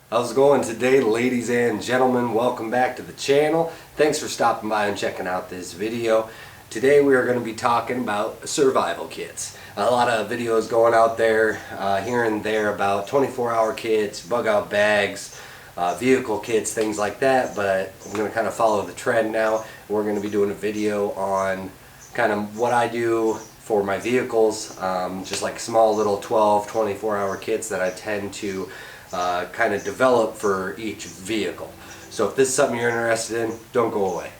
How's it going today, ladies and gentlemen? Welcome back to the channel. Thanks for stopping by and checking out this video. Today we are going to be talking about survival kits. A lot of videos going out there here and there about 24-hour kits, bug out bags, vehicle kits, things like that, but I'm going to kind of follow the trend now. We're going to be doing a video on kind of what I do for my vehicles, just like small little 24-hour kits that I tend to kind of develop for each vehicle. So if this is something you're interested in, don't go away.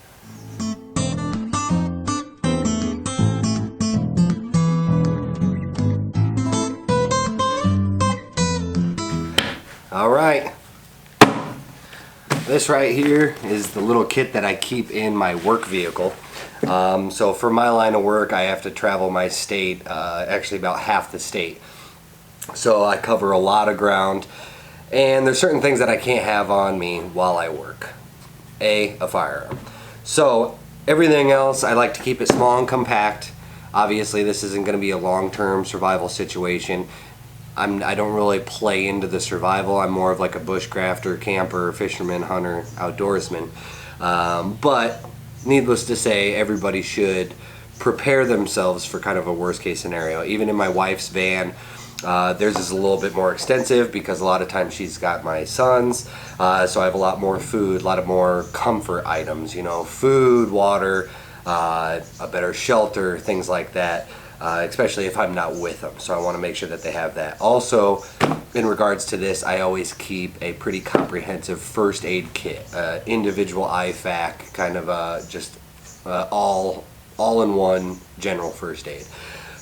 Alright, this right here is the little kit that I keep in my work vehicle. So for my line of work, I have to travel my state, actually about half the state. So I cover a lot of ground, and there's certain things that I can't have on me while I work. A firearm. So everything else, I like to keep it small and compact. Obviously this isn't going to be a long-term survival situation. I don't really play into the survival. I'm more of like a bushcrafter, camper, fisherman, hunter, outdoorsman. But needless to say, everybody should prepare themselves for kind of a worst case scenario. Even in my wife's van, theirs is a little bit more extensive because a lot of times she's got my sons, so I have a lot more food, a lot of more comfort items, you know, food, water, a better shelter, things like that, especially if I'm not with them. So I want to make sure that they have that. Also, in regards to this, I always keep a pretty comprehensive first aid kit, individual IFAC, kind of just all-in-one general first aid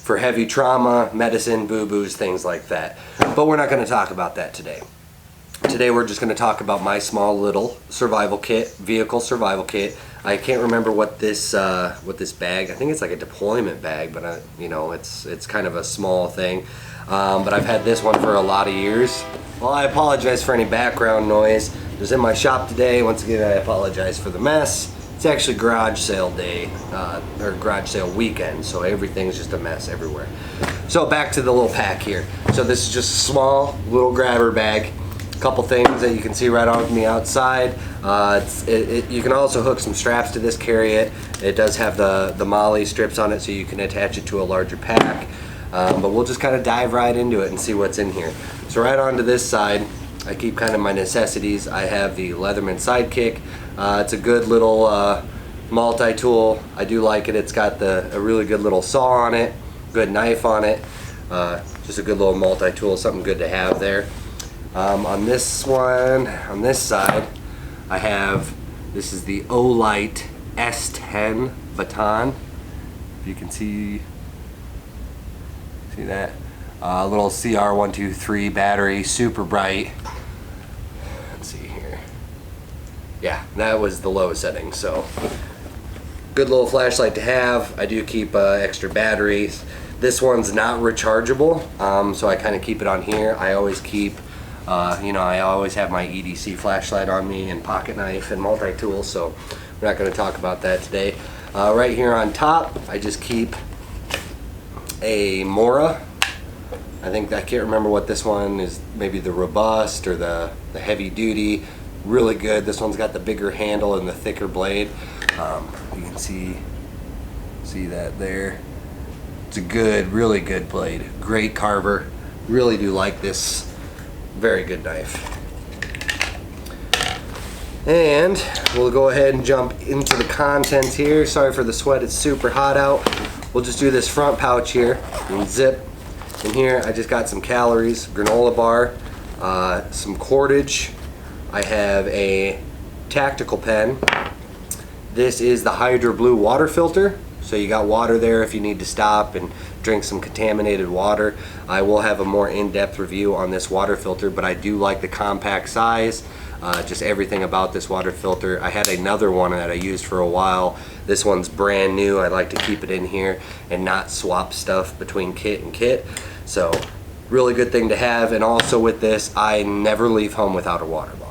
for heavy trauma, medicine, boo-boos, things like that. But we're not going to talk about that today. Today we're just going to talk about my small little survival kit, vehicle survival kit. I can't remember what this bag, I think it's like a deployment bag, but you know, it's kind of a small thing. But I've had this one for a lot of years. Well, I apologize for any background noise. I was in my shop today. Once again, I apologize for the mess. It's actually garage sale day, or garage sale weekend, so everything's just a mess everywhere. So back to the little pack here. So this is just a small little grabber bag. A couple things that you can see right on the outside. You can also hook some straps to this, carry it. It does have the MOLLE strips on it, so you can attach it to a larger pack. But we'll just kind of dive right into it and see what's in here. So right onto this side, I keep kind of my necessities. I have the Leatherman Sidekick. It's a good little multi-tool. I do like it. It's got a really good little saw on it, good knife on it. Just a good little multi-tool, something good to have there. On this one, on this side, I have, this is the Olight S10 baton. If you can see that. Little CR123 battery, super bright. Let's see here. Yeah, that was the low setting, so good little flashlight to have. I do keep extra batteries. This one's not rechargeable, so I kind of keep it on here. I always keep, you know, I always have my EDC flashlight on me and pocket knife and multi-tool, so we're not going to talk about that today. Right here on top, I just keep a Mora. I can't remember what this one is, maybe the robust or the heavy duty. Really good. This one's got the bigger handle and the thicker blade. You can see that there. It's a good, really good blade. Great carver. Really do like this. Very good knife. And we'll go ahead and jump into the contents here. Sorry for the sweat, it's super hot out. We'll just do this front pouch here and zip. In here I just got some calories, granola bar, some cordage. I have a tactical pen. This is the Hydro Blue water filter. So you got water there if you need to stop and drink some contaminated water. I will have a more in-depth review on this water filter, but I do like the compact size. Just everything about this water filter. I had another one that I used for a while. This one's brand new. I like to keep it in here and not swap stuff between kit and kit. So really good thing to have. And also with this, I never leave home without a water bottle.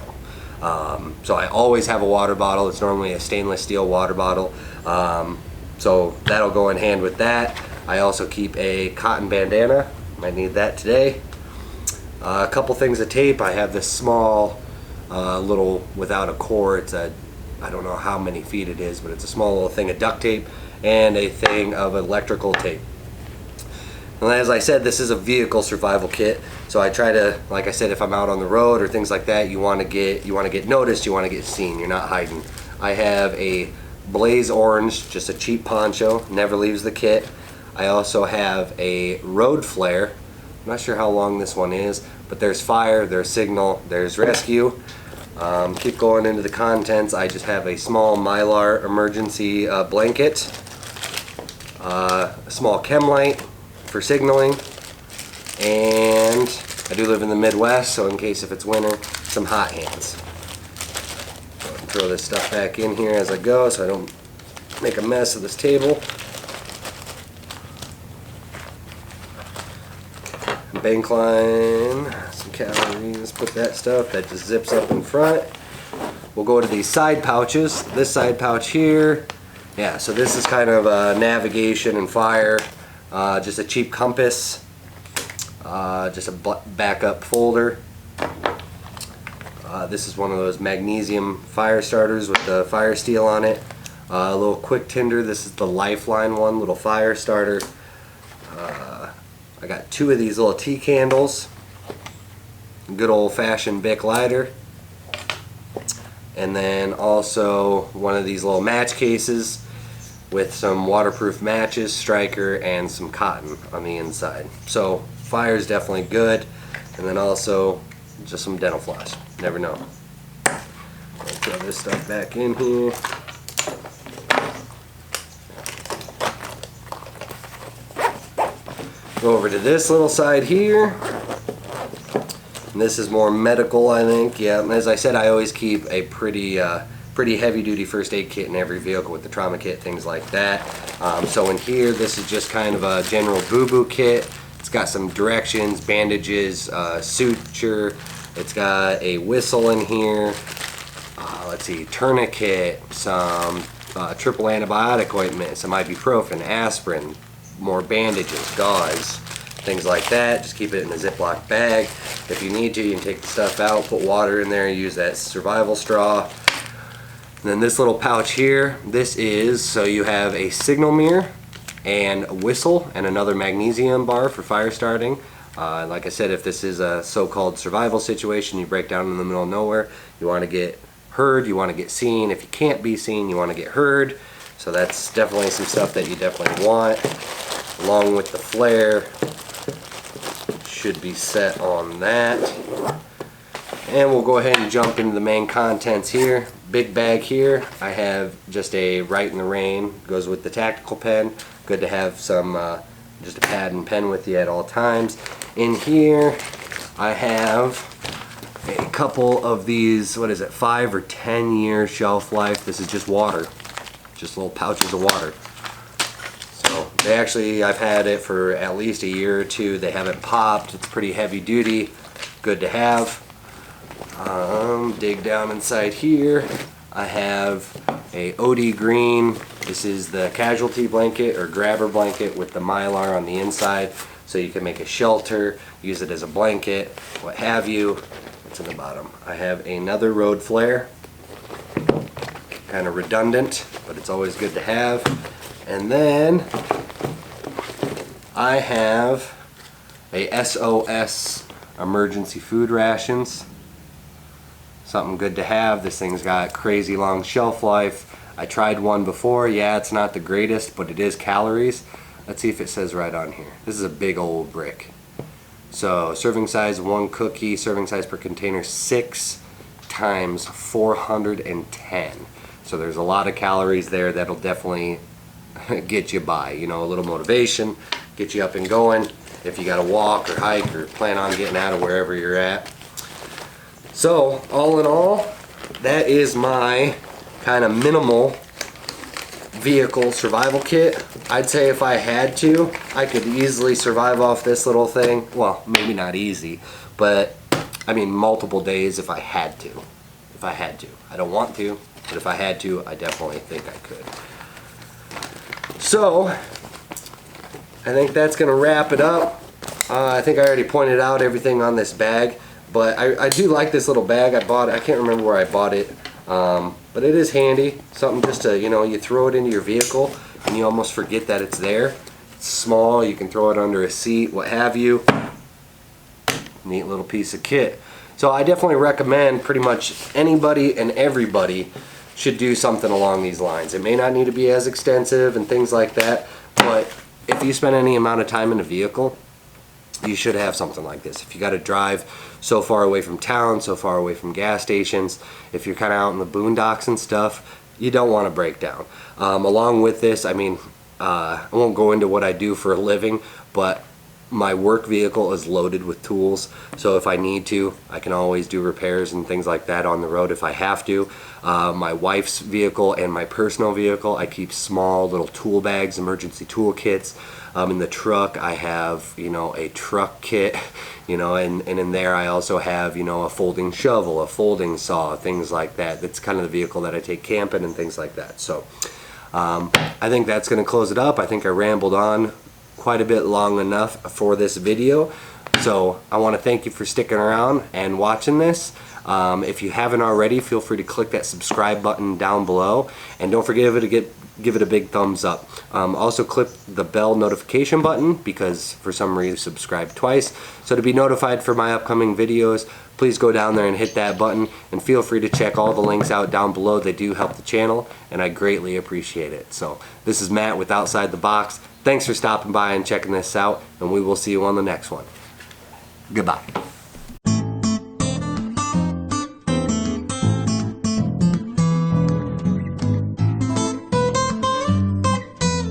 So I always have a water bottle. It's normally a stainless steel water bottle. So that'll go in hand with that. I also keep a cotton bandana. Might need that today. A couple things of tape. I have this small a little without a core. It's a, I don't know how many feet it is, but it's a small little thing of duct tape and a thing of electrical tape. And as I said, this is a vehicle survival kit, so I try to, like I said, if I'm out on the road or things like that, you want to get noticed, you want to get seen, you're not hiding. I have a blaze orange, just a cheap poncho, never leaves the kit. I also have a road flare. I'm not sure how long this one is, but there's fire, there's signal, there's rescue. Keep going into the contents. I just have a small Mylar emergency blanket, a small chem light for signaling, and I do live in the Midwest, so in case if it's winter, some hot hands. Throw this stuff back in here as I go so I don't make a mess of this table. Bank line, some calories, put that stuff, that just zips up in front. We'll go to these side pouches. This side pouch here, yeah, so this is kind of navigation and fire, just a cheap compass, just a backup folder. This is one of those magnesium fire starters with the fire steel on it. A little quick tinder. This is the Lifeline one, little fire starter. I got 2 of these little tea candles. Good old-fashioned Bic lighter. And then also one of these little match cases with some waterproof matches, striker, and some cotton on the inside. So fire is definitely good. And then also just some dental floss. Never know. I'll throw this stuff back in here. Go over to this little side here. And this is more medical, I think. Yeah, as I said, I always keep a pretty heavy-duty first aid kit in every vehicle with the trauma kit, things like that. So in here, this is just kind of a general boo-boo kit. It's got some directions, bandages, suture. It's got a whistle in here. Let's see, tourniquet, some triple antibiotic ointment, some ibuprofen, aspirin, more bandages, gauze, things like that. Just keep it in a Ziploc bag. If you need to, you can take the stuff out, put water in there, use that survival straw. And then this little pouch here, this is, so you have a signal mirror and a whistle and another magnesium bar for fire starting. Like I said, if this is a so-called survival situation, you break down in the middle of nowhere, you want to get heard, you want to get seen. If you can't be seen, you want to get heard. So that's definitely some stuff that you definitely want. Along with the flare, should be set on that. And we'll go ahead and jump into the main contents here. Big bag here, I have just a Right in the Rain, goes with the tactical pen. Good to have some, just a pad and pen with you at all times. In here, I have a couple of these, what is it, 5 or 10 year shelf life. This is just water, just little pouches of water. So they actually, I've had it for at least a year or 2. They haven't popped. It's pretty heavy duty, good to have. Dig down inside here. I have a OD green. This is the casualty blanket or grabber blanket with the Mylar on the inside, so you can make a shelter, use it as a blanket, what have you. What's in the bottom? I have another road flare. Kind of redundant, but it's always good to have. And then I have a SOS emergency food rations. Something good to have. This thing's got crazy long shelf life. I tried one before. Yeah, it's not the greatest, but it is calories. Let's see if it says right on here. This is a big old brick. So serving size 1 cookie, serving size per container 6 times 410. So there's a lot of calories there that'll definitely get you by. You know, a little motivation, get you up and going if you got to walk or hike or plan on getting out of wherever you're at. So all in all, that is my kind of minimal vehicle survival kit. I'd say if I had to, I could easily survive off this little thing. Well, maybe not easy, but I mean multiple days if I had to. If I had to. I don't want to, but if I had to, I definitely think I could. So, I think that's going to wrap it up. I think I already pointed out everything on this bag. But I do like this little bag. I bought it, I can't remember where I bought it, but it is handy. Something just to, you know, you throw it into your vehicle and you almost forget that it's there. It's small, you can throw it under a seat, what have you. Neat little piece of kit. So I definitely recommend pretty much anybody and everybody should do something along these lines. It may not need to be as extensive and things like that, but if you spend any amount of time in a vehicle, you should have something like this. If you got to drive so far away from town, so far away from gas stations, if you're kind of out in the boondocks and stuff, you don't want to break down. Along with this, I mean, I won't go into what I do for a living, but my work vehicle is loaded with tools, so if I need to, I can always do repairs and things like that on the road if I have to. My wife's vehicle and my personal vehicle, I keep small little tool bags, emergency tool kits. In the truck, I have, you know, a truck kit, you know, and in there I also have, you know, a folding shovel, a folding saw, things like that. That's kind of the vehicle that I take camping and things like that. So I think that's going to close it up. I think I rambled on quite a bit long enough for this video, so I want to thank you for sticking around and watching this. If you haven't already, feel free to click that subscribe button down below, and don't forget to give it a big thumbs up. Also click the bell notification button, because for some reason you subscribed twice, so to be notified for my upcoming videos, please go down there and hit that button, and feel free to check all the links out down below. They do help the channel and I greatly appreciate it. So this is Matt with Outside the Box. Thanks for stopping by and checking this out, and we will see you on the next one. Goodbye.